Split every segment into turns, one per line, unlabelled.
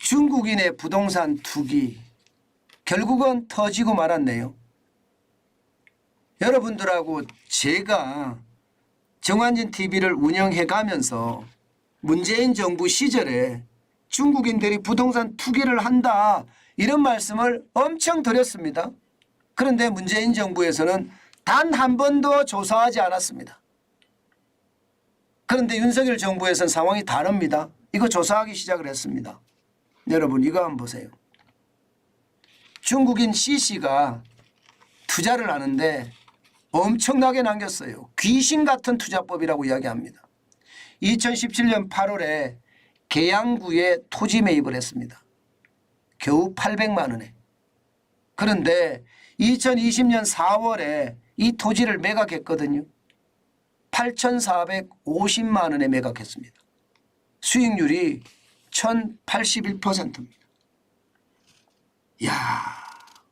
중국인의 부동산 투기 결국은 터지고 말았네요. 여러분들하고 제가 정환진 TV를 운영해 가면서 문재인 정부 시절에 중국인들이 부동산 투기를 한다 이런 말씀을 엄청 드렸습니다. 그런데 문재인 정부에서는 단 한 번도 조사하지 않았습니다. 그런데 윤석열 정부에서는 상황이 다릅니다. 이거 조사하기 시작을 했습니다. 여러분 이거 한번 보세요. 중국인 C씨가 투자를 하는데 엄청나게 남겼어요. 귀신 같은 투자법이라고 이야기합니다. 2017년 8월에 계양구에 토지 매입을 했습니다. 겨우 800만 원에. 그런데 2020년 4월에 이 토지를 매각했거든요. 8,450만 원에 매각했습니다. 수익률이 1,081%입니다. 이야,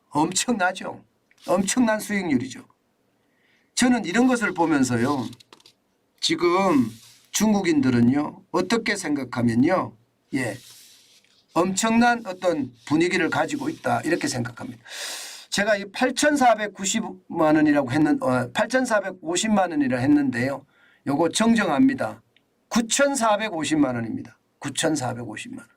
엄청나죠. 엄청난 수익률이죠. 저는 이런 것을 보면서요. 지금 중국인들은요. 어떻게 생각하면요. 예, 엄청난 어떤 분위기를 가지고 있다 이렇게 생각합니다. 제가 이 8,490만 원이라고 했는 8,450만 원이라 했는데요. 요거 정정합니다. 9,450만 원입니다. 9,450만 원.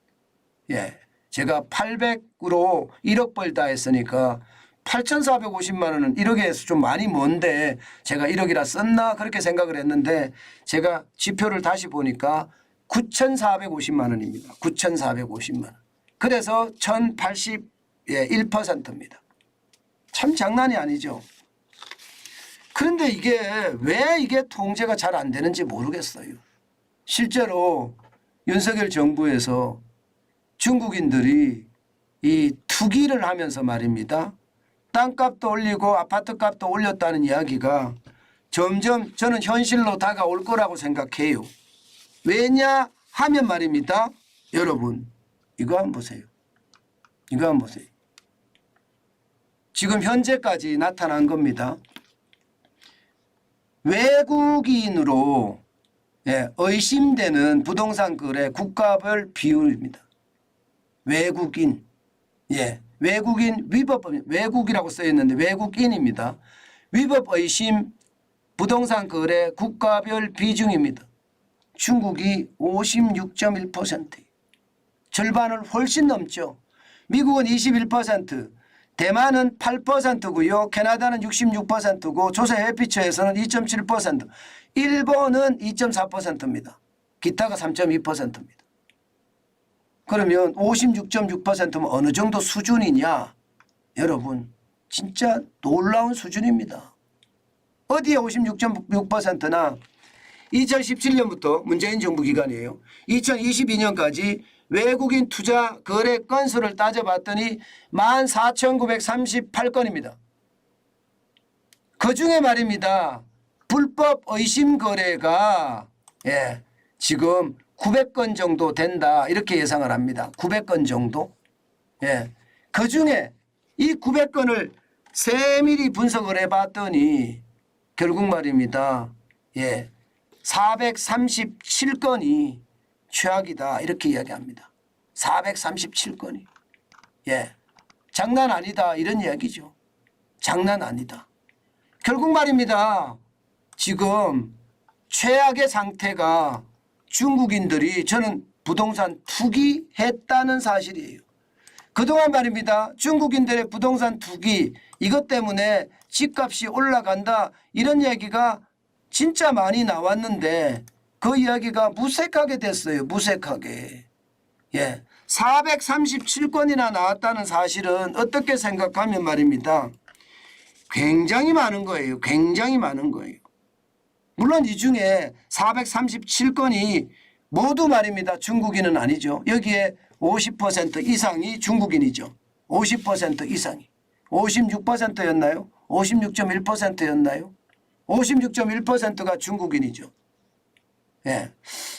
예. 제가 800으로 1억 벌다 했으니까 8,450만 원은 1억에서 좀 많이 먼데 제가 1억이라 썼나 그렇게 생각을 했는데 제가 지표를 다시 보니까 9,450만 원입니다. 9,450만 원. 그래서 1,081%입니다. 참 장난이 아니죠. 그런데 이게 왜 이게 통제가 잘 안 되는지 모르겠어요. 실제로 윤석열 정부에서 중국인들이 이 투기를 하면서 말입니다. 땅값도 올리고 아파트값도 올렸다는 이야기가 점점 저는 현실로 다가올 거라고 생각해요. 왜냐 하면 말입니다. 여러분 이거 한번 보세요. 이거 한번 보세요. 지금 현재까지 나타난 겁니다. 외국인으로 의심되는 부동산 거래 국가별 비율입니다. 외국인, 외국인 위법, 외국이라고 써 있는데 외국인입니다. 위법 의심 부동산 거래 국가별 비중입니다. 중국이 56.1%, 절반을 훨씬 넘죠. 미국은 21%, 대만은 8%고요. 캐나다는 66%고 조세회피처에서는 2.7%, 일본은 2.4%입니다. 기타가 3.2%입니다. 그러면 56.6%면 어느 정도 수준이냐? 여러분 진짜 놀라운 수준입니다. 어디에 56.6%나 2017년부터 문재인 정부 기간이에요. 2022년까지 외국인 투자 거래 건수를 따져봤더니 14,938건입니다. 그중에 말입니다. 불법 의심 거래가 지금 900건 정도 된다 이렇게 예상을 합니다. 900건 정도. 그중에 이 900건을 세밀히 분석을 해봤더니 결국 말입니다. 437건이 최악이다 이렇게 이야기합니다. 437건이. 장난 아니다 이런 이야기죠. 장난 아니다. 결국 말입니다. 지금 최악의 상태가 중국인들이 저는 부동산 투기했다는 사실이에요. 그동안 말입니다. 중국인들의 부동산 투기 이것 때문에 집값이 올라간다 이런 얘기가 진짜 많이 나왔는데 그 이야기가 무색하게 됐어요. 무색하게. 437건이나 나왔다는 사실은 어떻게 생각하면 말입니다. 굉장히 많은 거예요. 굉장히 많은 거예요. 물론 이 중에 437건이 모두 말입니다. 중국인은 아니죠. 여기에 50% 이상이 중국인이죠. 50% 이상이. 56%였나요? 56.1%였나요? 56.1%가 중국인이죠.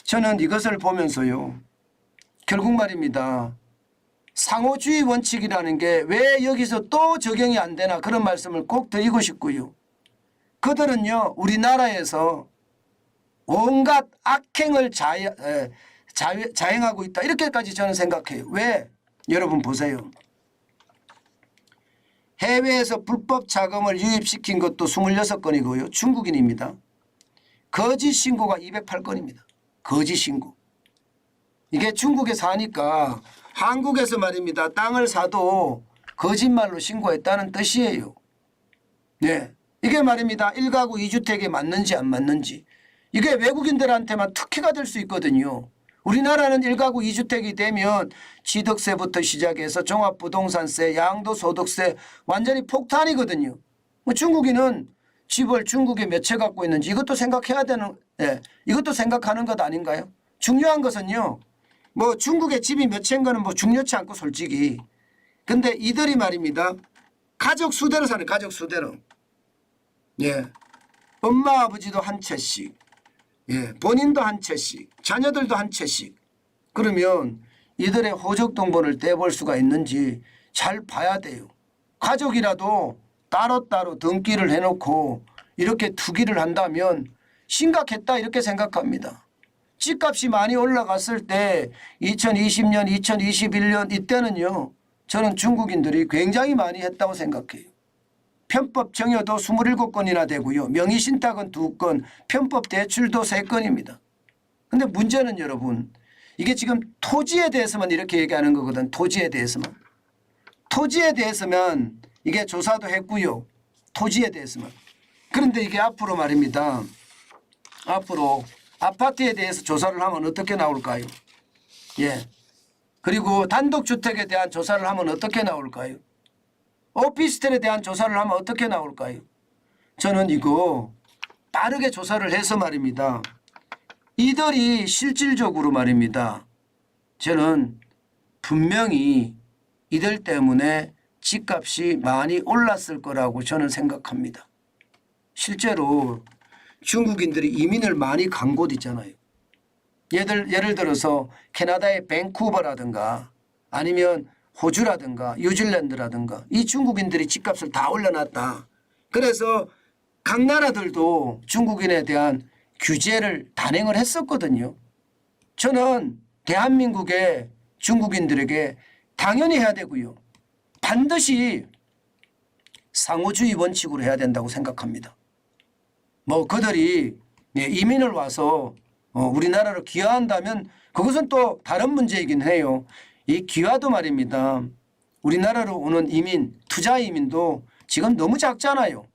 저는 이것을 보면서요. 결국 말입니다. 상호주의 원칙이라는 게 왜 여기서 또 적용이 안 되나 그런 말씀을 꼭 드리고 싶고요. 그들은요. 우리나라에서 온갖 악행을 자행하고 있다. 이렇게까지 저는 생각해요. 왜? 여러분 보세요. 해외에서 불법 자금을 유입시킨 것도 26건이고요. 중국인입니다. 거짓 신고가 208건입니다. 거짓 신고. 이게 중국에 사니까 한국에서 말입니다. 땅을 사도 거짓말로 신고했다는 뜻이에요. 네. 이게 말입니다. 1가구 2주택이 맞는지 안 맞는지. 이게 외국인들한테만 특혜가 될 수 있거든요. 우리나라는 1가구 2주택이 되면 취득세부터 시작해서 종합부동산세, 양도소득세 완전히 폭탄이거든요. 중국인은 집을 중국에 몇 채 갖고 있는지 이것도 생각해야 되는, 이것도 생각하는 것 아닌가요? 중요한 것은요. 뭐 중국에 집이 몇 채인 거는 뭐 중요치 않고 솔직히. 근데 이들이 말입니다. 가족 수대로 사는 가족 수대로. 예. 엄마 아버지도 한 채씩. 예. 본인도 한 채씩. 자녀들도 한 채씩. 그러면 이들의 호적동본을 떼볼 수가 있는지 잘 봐야 돼요. 가족이라도 따로따로 등기를 해놓고 이렇게 투기를 한다면 심각했다 이렇게 생각합니다. 집값이 많이 올라갔을 때 2020년, 2021년 이때는요. 저는 중국인들이 굉장히 많이 했다고 생각해요. 편법 증여도 27건이나 되고요. 명의신탁은 2건, 편법 대출도 3건입니다. 그런데 문제는 여러분 이게 지금 토지에 대해서만 이렇게 얘기하는 거거든. 토지에 대해서만. 토지에 대해서만 이게 조사도 했고요. 토지에 대해서만. 그런데 이게 앞으로 말입니다. 앞으로 아파트에 대해서 조사를 하면 어떻게 나올까요? 예. 그리고 단독주택에 대한 조사를 하면 어떻게 나올까요? 오피스텔에 대한 조사를 하면 어떻게 나올까요? 저는 이거 빠르게 조사를 해서 말입니다. 이들이 실질적으로 말입니다. 저는 분명히 이들 때문에 집값이 많이 올랐을 거라고 저는 생각합니다. 실제로 중국인들이 이민을 많이 간 곳 있잖아요. 예를 들어서 캐나다의 밴쿠버라든가 아니면 호주라든가 뉴질랜드라든가 이 중국인들이 집값을 다 올려놨다. 그래서 각 나라들도 중국인에 대한 규제를 단행을 했었거든요. 저는 대한민국의 중국인들에게 당연히 해야 되고요. 반드시 상호주의 원칙으로 해야 된다고 생각합니다. 뭐 그들이 이민을 와서 우리나라로 귀화한다면 그것은 또 다른 문제이긴 해요. 이 귀화도 말입니다. 우리나라로 오는 이민, 투자 이민도 지금 너무 작잖아요.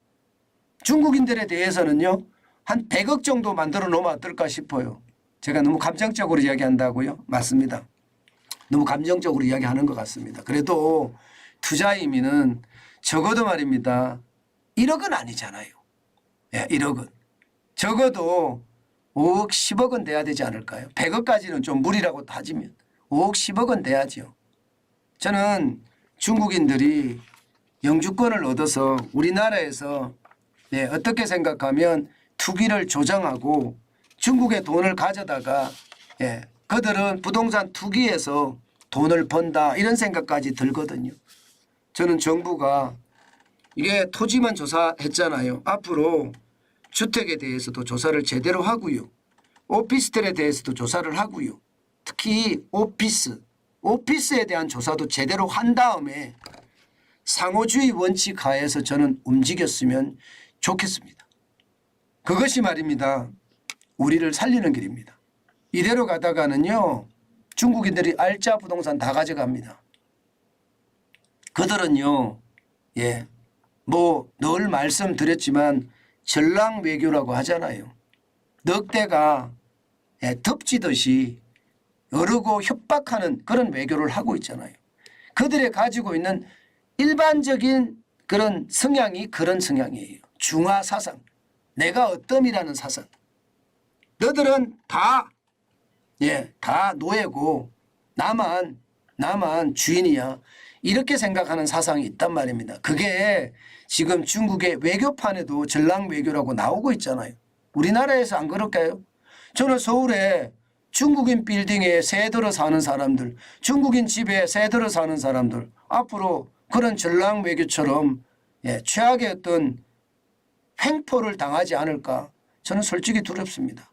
중국인들에 대해서는요. 한 100억 정도 만들어 놓으면 어떨까 싶어요. 제가 너무 감정적으로 이야기한다고요? 맞습니다. 너무 감정적으로 이야기하는 것 같습니다. 그래도 투자 이민은 적어도 말입니다. 1억은 아니잖아요. 예, 1억은. 적어도 5억, 10억은 돼야 되지 않을까요? 100억까지는 좀 무리라고 따지면 5억, 10억은 돼야죠. 저는 중국인들이 영주권을 얻어서 우리나라에서 어떻게 생각하면 투기를 조장하고 중국의 돈을 가져다가 그들은 부동산 투기에서 돈을 번다 이런 생각까지 들거든요. 저는 정부가 이게 토지만 조사했잖아요. 앞으로 주택에 대해서도 조사를 제대로 하고요. 오피스텔에 대해서도 조사를 하고요. 특히 오피스에 대한 조사도 제대로 한 다음에 상호주의 원칙 하에서 저는 움직였으면 좋겠습니다. 그것이 말입니다. 우리를 살리는 길입니다. 이대로 가다가는요. 중국인들이 알짜 부동산 다 가져갑니다. 그들은요. 뭐 늘 말씀드렸지만 전랑 외교라고 하잖아요. 넉대가 덮치듯이 어르고 협박하는 그런 외교를 하고 있잖아요. 그들이 가지고 있는 일반적인 그런 성향이 그런 성향이에요. 중화 사상. 내가 어떤이라는 사상. 너들은 다 노예고 나만 주인이야. 이렇게 생각하는 사상이 있단 말입니다. 그게 지금 중국의 외교판에도 전랑 외교라고 나오고 있잖아요. 우리나라에서 안 그럴까요? 저는 서울에 중국인 빌딩에 새 들어 사는 사람들, 중국인 집에 새 들어 사는 사람들 앞으로 그런 전랑 외교처럼 최악의 어떤 횡포를 당하지 않을까 저는 솔직히 두렵습니다.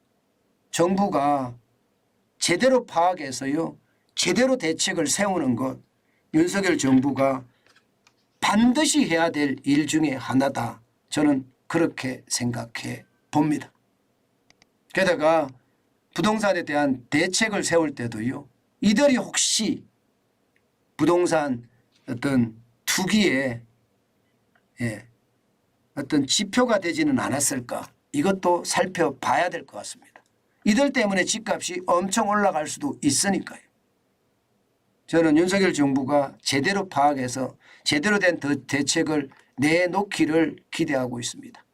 정부가 제대로 파악해서요. 제대로 대책을 세우는 것 윤석열 정부가 반드시 해야 될 일 중에 하나다. 저는 그렇게 생각해 봅니다. 게다가 부동산에 대한 대책을 세울 때도요. 이들이 혹시 부동산 어떤 투기에 어떤 지표가 되지는 않았을까 이것도 살펴봐야 될 것 같습니다. 이들 때문에 집값이 엄청 올라갈 수도 있으니까요. 저는 윤석열 정부가 제대로 파악해서 제대로 된 대책을 내놓기를 기대하고 있습니다.